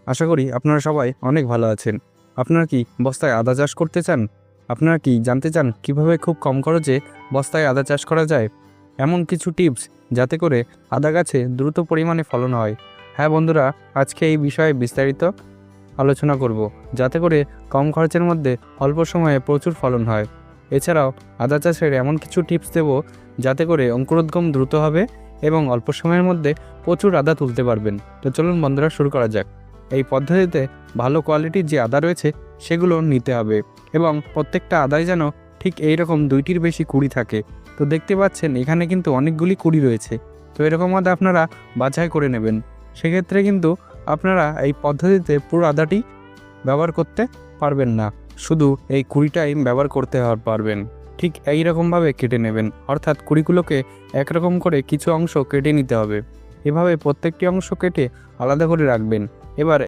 আশা করি আপনারা সবাই অনেক ভালো আছেন। আপনারা কি বস্তায় আদা চাষ করতে চান? আপনারা কি জানতে চান কিভাবে খুব কম খরচে বস্তায় আদা চাষ করা যায়? এমন কিছু টিপস যাতে করে আদা গাছে দ্রুত পরিমাণে ফলন হয়। হ্যাঁ বন্ধুরা, আজকে এই বিষয়ে বিস্তারিত আলোচনা করব, যাতে করে কম খরচের মধ্যে অল্প সময়ে প্রচুর ফলন হয়। এছাড়াও আদা চাষের এমন কিছু টিপস দেব যাতে করে অঙ্কুরোদ্গম দ্রুত হবে এবং অল্প সময়ের মধ্যে প্রচুর আদা তুলতে পারবেন। তো চলুন বন্ধুরা, শুরু করা যাক। এই পদ্ধতিতে ভালো কোয়ালিটির যে আদা রয়েছে সেগুলো নিতে হবে এবং প্রত্যেকটা আদায় যেন ঠিক এই রকম 2টির বেশি কুড়ি থাকে। তো দেখতে পাচ্ছেন এখানে কিন্তু অনেকগুলি কুড়ি রয়েছে। তো এরকম আদা আপনারা বাছাই করে নেবেন। সেক্ষেত্রে কিন্তু আপনারা এই পদ্ধতিতে পুরো আদাটি ব্যবহার করতে পারবেন না, শুধু এই কুড়িটাই ব্যবহার করতে পারবেন। ঠিক এই রকমভাবে কেটে নেবেন, অর্থাৎ কুড়িগুলোকে একরকম করে কিছু অংশ কেটে নিতে হবে। এভাবে প্রত্যেকটি অংশ কেটে আলাদা করে রাখবেন। এবার